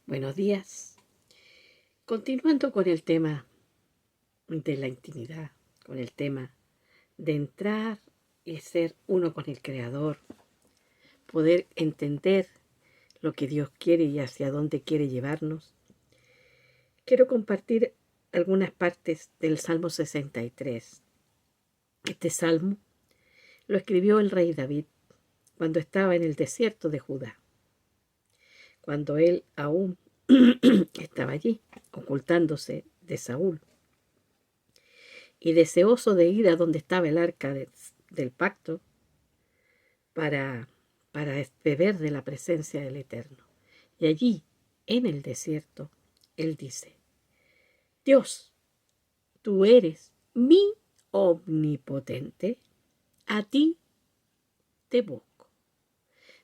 Buenos días. Continuando con el tema de la intimidad, con el tema de entrar y ser uno con el Creador, poder entender lo que Dios quiere y hacia dónde quiere llevarnos, quiero compartir algunas partes del Salmo 63. Este salmo lo escribió el rey David cuando estaba en el desierto de Judá, cuando él aún estaba allí, ocultándose de Saúl, y deseoso de ir a donde estaba el arca del pacto para, para beber de la presencia del Eterno. Y allí, en el desierto, él dice: Dios, tú eres mi omnipotente, a ti te busco.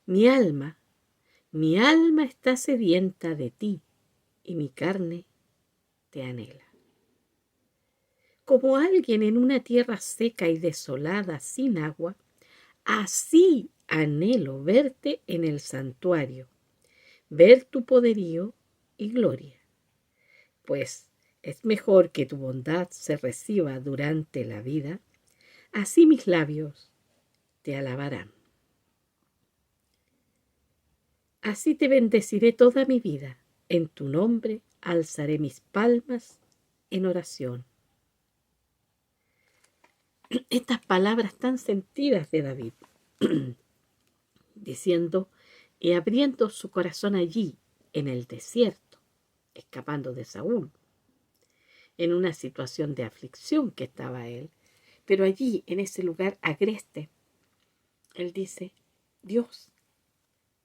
Mi alma está sedienta de ti, y mi carne te anhela. Como alguien en una tierra seca y desolada sin agua, así anhelo verte en el santuario, ver tu poderío y gloria. Pues es mejor que tu bondad se reciba durante la vida, así mis labios te alabarán. Así te bendeciré toda mi vida, en tu nombre alzaré mis palmas en oración. Estas palabras tan sentidas de David, diciendo y abriendo su corazón allí, en el desierto, escapando de Saúl, en una situación de aflicción que estaba él, pero allí, en ese lugar agreste, él dice: Dios,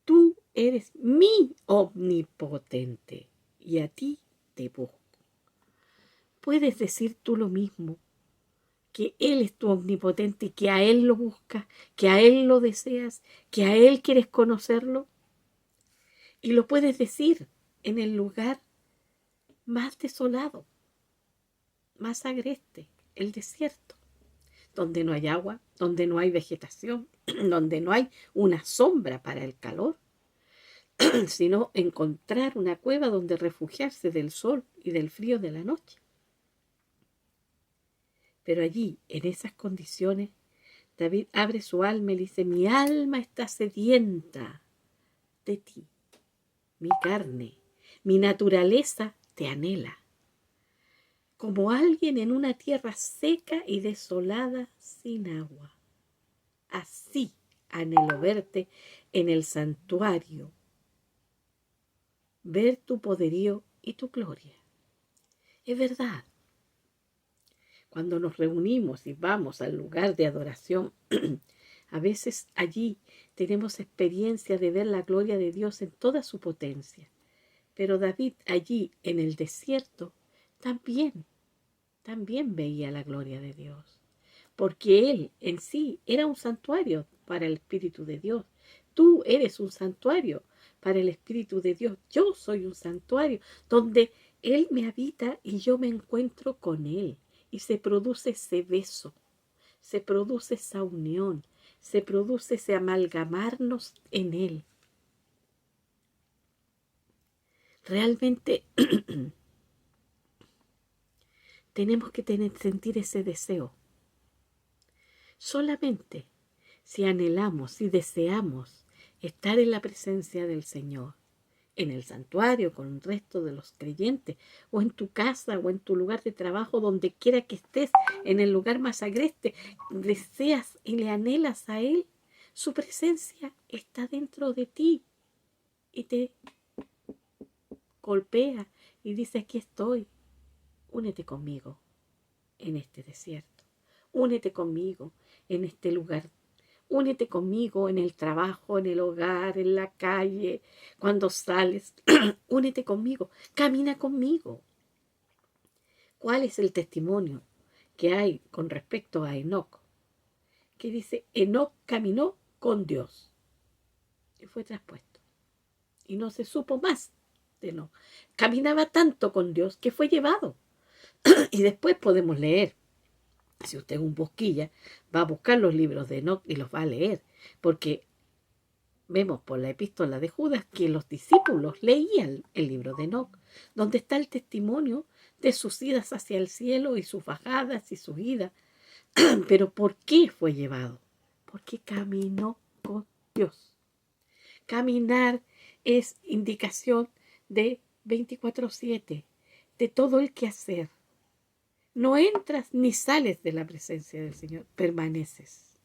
tú eres mi omnipotente y a ti te busco. ¿Puedes decir tú lo mismo? Que Él es tu omnipotente y que a Él lo buscas, que a Él lo deseas, que a Él quieres conocerlo. Y lo puedes decir en el lugar más desolado, más agreste, el desierto, donde no hay agua, donde no hay vegetación, donde no hay una sombra para el calor, sino encontrar una cueva donde refugiarse del sol y del frío de la noche. Pero allí, en esas condiciones, David abre su alma y dice: mi alma está sedienta de ti, mi carne, mi naturaleza te anhela. Como alguien en una tierra seca y desolada sin agua. Así anhelo verte en el santuario, ver tu poderío y tu gloria. Es verdad, cuando nos reunimos y vamos al lugar de adoración, a veces allí tenemos experiencia de ver la gloria de Dios en toda su potencia. Pero David allí en el desierto también veía la gloria de Dios, porque él en sí era un santuario para el Espíritu de Dios. Tú eres un santuario para el Espíritu de Dios. Yo soy un santuario donde Él me habita y yo me encuentro con Él. Y se produce ese beso, se produce esa unión, se produce ese amalgamarnos en Él. Realmente tenemos que sentir ese deseo. Solamente si anhelamos, si deseamos estar en la presencia del Señor, en el santuario con el resto de los creyentes, o en tu casa, o en tu lugar de trabajo, donde quiera que estés, en el lugar más agreste, deseas y le anhelas a Él, su presencia está dentro de ti y te golpea y dice: aquí estoy, únete conmigo en este desierto, únete conmigo en este lugar. Únete conmigo en el trabajo, en el hogar, en la calle, cuando sales. Únete conmigo, camina conmigo. ¿Cuál es el testimonio que hay con respecto a Enoc? Que dice: Enoc caminó con Dios y fue traspuesto. Y no se supo más de Enoc. Caminaba tanto con Dios que fue llevado. Y después podemos leer. Si usted es un busquilla, va a buscar los libros de Enoc y los va a leer. Porque Vemos por la epístola de Judas que los discípulos leían el libro de Enoc, donde está el testimonio de sus idas hacia el cielo y sus bajadas y sus idas. Pero ¿por qué fue llevado? Porque caminó con Dios. Caminar es indicación de 24/7, de todo el quehacer. No entras ni sales de la presencia del Señor, permaneces.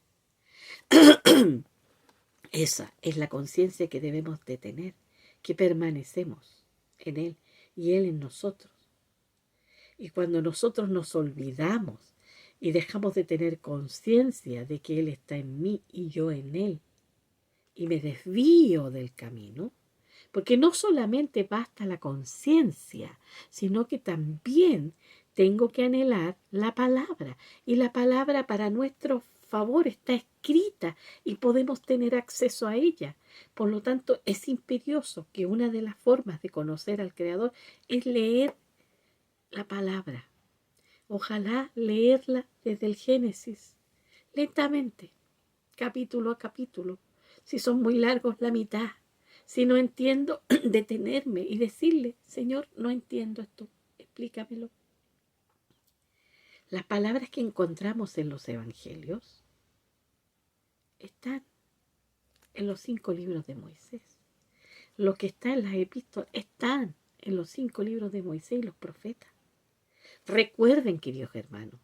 Esa es la conciencia que debemos de tener, que permanecemos en Él y Él en nosotros. Y cuando nosotros nos olvidamos y dejamos de tener conciencia de que Él está en mí y yo en Él, y me desvío del camino, porque no solamente basta la conciencia, sino que también tengo que anhelar la palabra. Y la palabra para nuestro favor está escrita y podemos tener acceso a ella. Por lo tanto, es imperioso que una de las formas de conocer al Creador es leer la palabra. Ojalá leerla desde el Génesis, lentamente, capítulo a capítulo. Si son muy largos, la mitad. Si no entiendo, detenerme y decirle, Señor, no entiendo esto, explícamelo. Las palabras que encontramos en los evangelios están en los 5 libros de Moisés. Lo que está en las epístolas están en los 5 libros de Moisés y los profetas. Recuerden, queridos hermanos,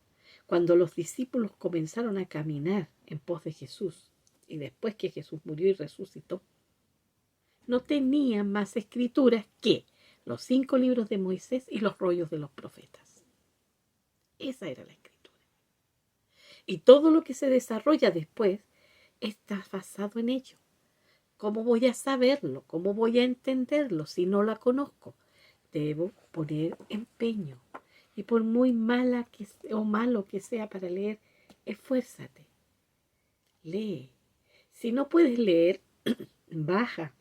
cuando los discípulos comenzaron a caminar en pos de Jesús y después que Jesús murió y resucitó, no tenían más escrituras que los 5 libros de Moisés y los rollos de los profetas. Esa era la escritura. Y todo lo que se desarrolla después está basado en ello. ¿Cómo voy a saberlo? ¿Cómo voy a entenderlo si no la conozco? Debo poner empeño. Y por muy mala o malo que sea para leer, esfuérzate. Lee. Si no puedes leer, baja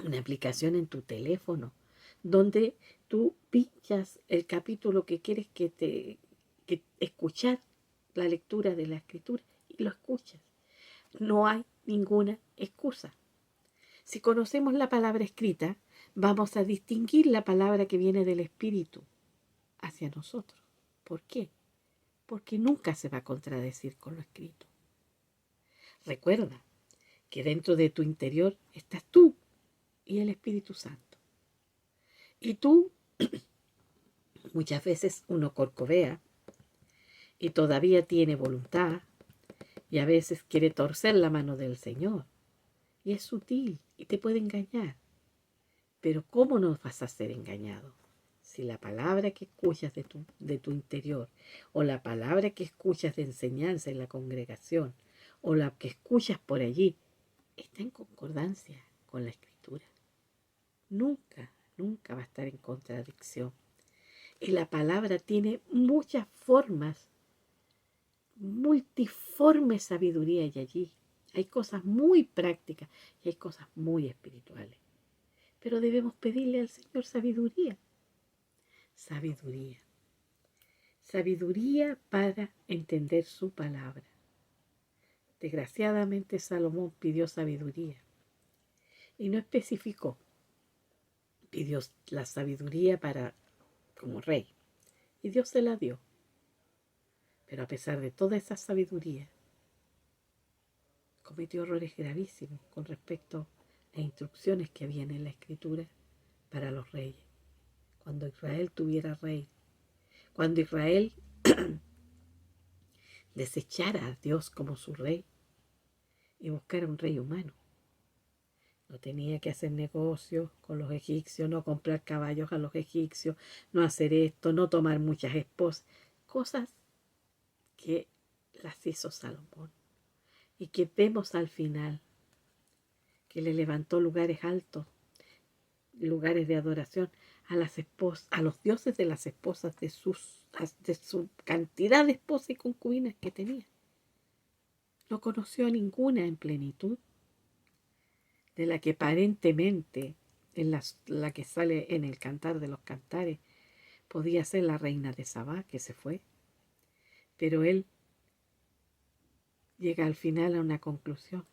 una aplicación en tu teléfono donde tú pinchas el capítulo que quieres que escuchar la lectura de la escritura y lo escuchas. No hay ninguna excusa. Si conocemos la palabra escrita, vamos a distinguir la palabra que viene del Espíritu hacia nosotros. ¿Por qué? Porque nunca se va a contradecir con lo escrito. Recuerda que dentro de tu interior estás tú y el Espíritu Santo. Y tú, muchas veces uno corcovea y todavía tiene voluntad y a veces quiere torcer la mano del Señor. Y es sutil y te puede engañar. Pero ¿cómo no vas a ser engañado? Si la palabra que escuchas de tu interior, o la palabra que escuchas de enseñanza en la congregación, o la que escuchas por allí, está en concordancia con la Escritura. Nunca, nunca va a estar en contradicción. Y la palabra tiene muchas formas, multiforme sabiduría hay allí. Hay cosas muy prácticas y hay cosas muy espirituales. Pero debemos pedirle al Señor sabiduría. Sabiduría. Sabiduría para entender su palabra. Desgraciadamente Salomón pidió sabiduría y no especificó. Pidió la sabiduría como rey y Dios se la dio. Pero a pesar de toda esa sabiduría, cometió errores gravísimos con respecto a instrucciones que había en la Escritura para los reyes. Cuando Israel tuviera rey, cuando Israel desechara a Dios como su rey y buscara un rey humano. No tenía que hacer negocios con los egipcios, no comprar caballos a los egipcios, no hacer esto, no tomar muchas esposas. Cosas que las hizo Salomón y que vemos al final, que le levantó lugares altos, lugares de adoración a las esposas, a los dioses de las esposas de su cantidad de esposas y concubinas que tenía. No conoció a ninguna en plenitud, de la que aparentemente, la que sale en el Cantar de los Cantares, podía ser la reina de Sabá, que se fue. Pero él llega al final a una conclusión,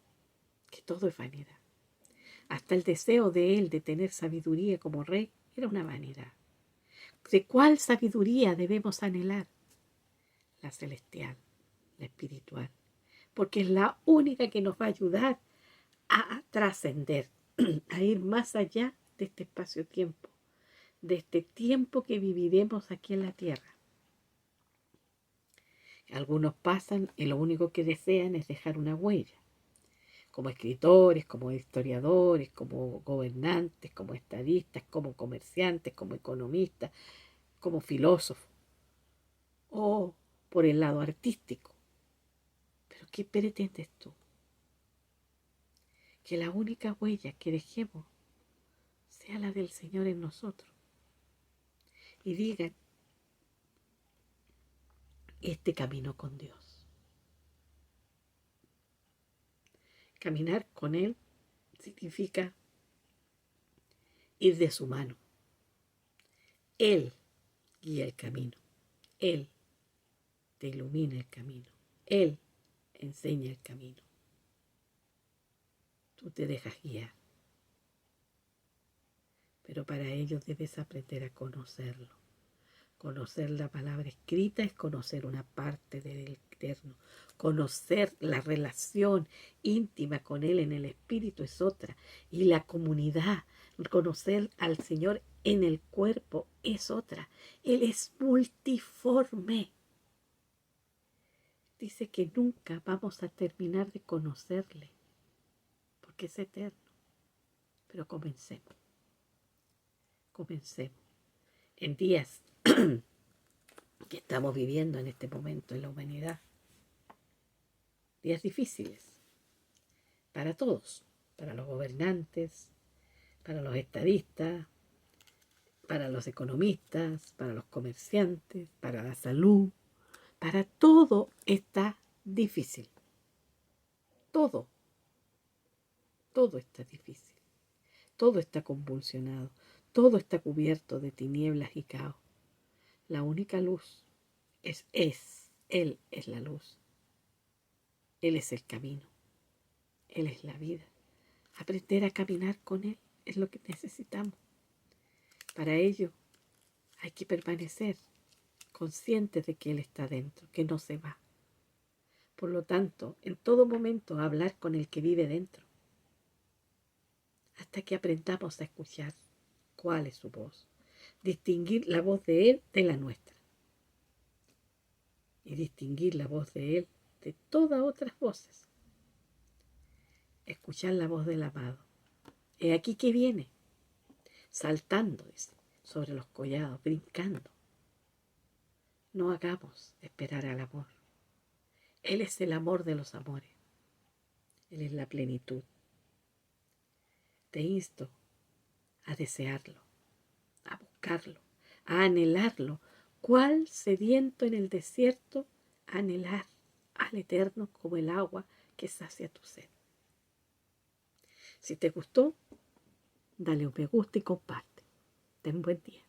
que todo es vanidad. Hasta el deseo de él de tener sabiduría como rey era una vanidad. ¿De cuál sabiduría debemos anhelar? La celestial, la espiritual, porque es la única que nos va a ayudar a trascender, a ir más allá de este espacio-tiempo, de este tiempo que viviremos aquí en la tierra. Algunos pasan y lo único que desean es dejar una huella, como escritores, como historiadores, como gobernantes, como estadistas, como comerciantes, como economistas, como filósofos, o por el lado artístico. Pero ¿qué pretendes tú? Que la única huella que dejemos sea la del Señor en nosotros. Y digan, este camino con Dios. Caminar con Él significa ir de su mano. Él guía el camino. Él te ilumina el camino. Él enseña el camino. Tú te dejas guiar. Pero para ello debes aprender a conocerlo. Conocer la palabra escrita es conocer una parte del Eterno. Conocer la relación íntima con Él en el Espíritu es otra. Y la comunidad, conocer al Señor en el cuerpo es otra. Él es multiforme. Dice que nunca vamos a terminar de conocerle, porque es eterno. Pero comencemos. Comencemos. En días que estamos viviendo en este momento en la humanidad. Días difíciles para todos, para los gobernantes, para los estadistas, para los economistas, para los comerciantes, para la salud, para todo está difícil. Todo, todo está difícil. Todo está convulsionado, todo está cubierto de tinieblas y caos. La única luz Él es la luz. Él es el camino. Él es la vida. Aprender a caminar con Él es lo que necesitamos. Para ello hay que permanecer conscientes de que Él está dentro, que no se va. Por lo tanto, en todo momento hablar con el que vive dentro, hasta que aprendamos a escuchar cuál es su voz, distinguir la voz de Él de la nuestra y distinguir la voz de Él de todas otras voces. Escuchar la voz del amado. He aquí que viene, saltando sobre los collados, brincando. No hagamos esperar al amor. Él es el amor de los amores. Él es la plenitud. Te insto a desearlo, a buscarlo, a anhelarlo. ¿Cuál sediento en el desierto anhelar al Eterno como el agua que sacia tu sed? Si te gustó, dale un me gusta y comparte. Ten buen día.